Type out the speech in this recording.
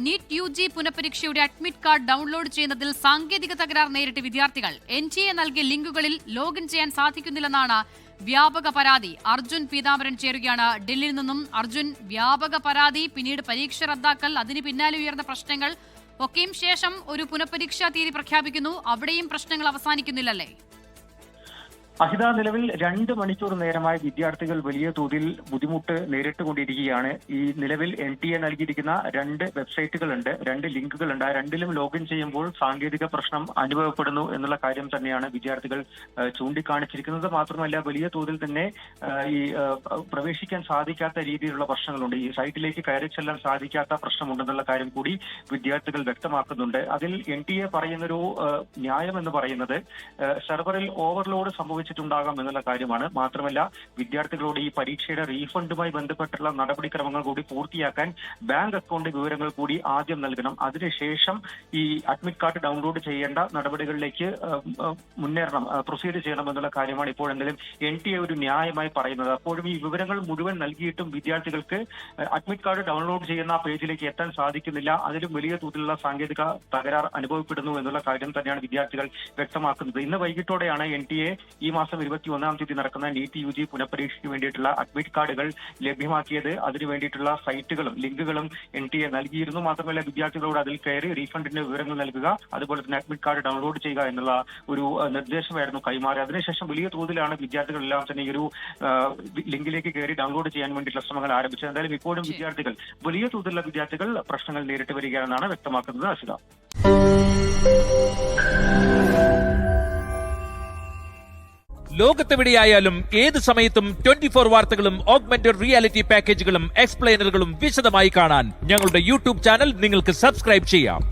NEET UG പുനഃപരീക്ഷയുടെ admit card download ചെയ്യുന്നതിൽ സാങ്കേതിക തകരാർ നേരിട്ട് വിദ്യാർത്ഥികൾ. NTA നൽകിയ ലിങ്കുകളിൽ ലോഗിൻ ചെയ്യാൻ സാധിക്കുന്നില്ലെന്നാണ് വ്യാപക പരാതി. അർജുൻ പീതാംബരൻ ചേരുകയാണ് ഡൽഹിയിൽ നിന്നും. അർജുൻ, വ്യാപക പരാതി, പിന്നീട് പരീക്ഷ റദ്ദാക്കൽ, അതിന് പിന്നാലെ ഉയർന്ന പ്രശ്നങ്ങൾ ഒക്കെയും ശേഷം ഒരു പുനഃപരീക്ഷാ തീയതി പ്രഖ്യാപിക്കുന്നു. അവിടെയും പ്രശ്നങ്ങൾ അവസാനിക്കുന്നില്ലല്ലേ? അഹിത, നിലവിൽ 2 മണിക്കൂർ നേരമായി വിദ്യാർത്ഥികൾ വലിയ തോതിൽ ബുദ്ധിമുട്ട് നേരിട്ടുകൊണ്ടിരിക്കുകയാണ്. ഈ നിലവിൽ NTA നൽകിയിരിക്കുന്ന 2 വെബ്സൈറ്റുകളുണ്ട്, 2 ലിങ്കുകളുണ്ട്. ആ 2ലും ലോഗിൻ ചെയ്യുമ്പോൾ സാങ്കേതിക പ്രശ്നം അനുഭവപ്പെടുന്നു എന്നുള്ള കാര്യം തന്നെയാണ് വിദ്യാർത്ഥികൾ ചൂണ്ടിക്കാണിച്ചിരിക്കുന്നത്. മാത്രമല്ല, വലിയ തോതിൽ തന്നെ ഈ പ്രവേശിക്കാൻ സാധിക്കാത്ത രീതിയിലുള്ള പ്രശ്നങ്ങളുണ്ട്. ഈ സൈറ്റിലേക്ക് കയറി ചെല്ലാൻ സാധിക്കാത്ത പ്രശ്നമുണ്ടെന്നുള്ള കാര്യം കൂടി വിദ്യാർത്ഥികൾ വ്യക്തമാക്കുന്നുണ്ട്. അതിൽ NTA പറയുന്നൊരു ന്യായം എന്ന് പറയുന്നത് സെർവറിൽ ഓവർലോഡ് സംഭവിച്ചിട്ടുണ്ടാകാം എന്നുള്ള കാര്യമാണ്. മാത്രമല്ല, വിദ്യാർത്ഥികളോട് ഈ പരീക്ഷയുടെ റീഫണ്ടുമായി ബന്ധപ്പെട്ടുള്ള നടപടിക്രമങ്ങൾ കൂടി പൂർത്തിയാക്കാൻ ബാങ്ക് അക്കൗണ്ട് വിവരങ്ങൾ കൂടി ആദ്യം നൽകണം. അതിനുശേഷം ഈ അഡ്മിറ്റ് കാർഡ് ഡൗൺലോഡ് ചെയ്യേണ്ട നടപടികളിലേക്ക് മുന്നേറണം, പ്രൊസീഡ് ചെയ്യണം എന്നുള്ള കാര്യമാണ് ഇപ്പോഴെങ്കിലും NTA ഒരു ന്യായമായി പറയുന്നത്. അപ്പോഴും ഈ വിവരങ്ങൾ മുഴുവൻ നൽകിയിട്ടും വിദ്യാർത്ഥികൾക്ക് അഡ്മിറ്റ് കാർഡ് ഡൗൺലോഡ് ചെയ്യുന്ന പേജിലേക്ക് എത്താൻ സാധിക്കുന്നില്ല. അതിലും വലിയ തോതിലുള്ള സാങ്കേതിക തകരാർ അനുഭവപ്പെടുന്നു എന്നുള്ള കാര്യം തന്നെയാണ് വിദ്യാർത്ഥികൾ വ്യക്തമാക്കുന്നത്. ഇന്ന് വൈകിട്ടോടെയാണ് NTA ഈ മാസം 21-ാം തീയതി നടക്കുന്ന നീറ്റ് UG പുനഃപരീക്ഷയ്ക്ക് വേണ്ടിയിട്ടുള്ള അഡ്മിറ്റ് കാർഡുകൾ ലഭ്യമാക്കിയത്. അതിനു വേണ്ടിയിട്ടുള്ള സൈറ്റുകളും ലിങ്കുകളും NTA നൽകിയിരുന്നു. മാത്രമല്ല, വിദ്യാർത്ഥികളോട് അതിൽ കയറി റീഫണ്ടിന്റെ വിവരങ്ങൾ നൽകുക, അതുപോലെ തന്നെ അഡ്മിറ്റ് കാർഡ് ഡൗൺലോഡ് ചെയ്യുക എന്നുള്ള ഒരു നിർദ്ദേശമായിരുന്നു കൈമാറി. അതിനുശേഷം വലിയ തോതിലാണ് വിദ്യാർത്ഥികളെല്ലാം തന്നെ ഈ ഒരു ലിങ്കിലേക്ക് കയറി ഡൗൺലോഡ് ചെയ്യാൻ വേണ്ടിയിട്ടുള്ള ശ്രമങ്ങൾ ആരംഭിച്ചത്. എന്തായാലും ഇപ്പോഴും വിദ്യാർത്ഥികൾ, വലിയ തോതിലുള്ള വിദ്യാർത്ഥികൾ പ്രശ്നങ്ങൾ നേരിട്ട് വരികയാണെന്നാണ് വ്യക്തമാക്കുന്നത്. അശ്വിത, ലോകത്തെവിടെയായാലും ഏത് സമയത്തും 24 വാർത്തകളും ഓഗ്മെന്റഡ് റിയാലിറ്റി പാക്കേജുകളും എക്സ്പ്ലെയിനറുകളും വിശദമായി കാണാൻ ഞങ്ങളുടെ YouTube ചാനൽ നിങ്ങൾക്ക് സബ്സ്ക്രൈബ് ചെയ്യാം.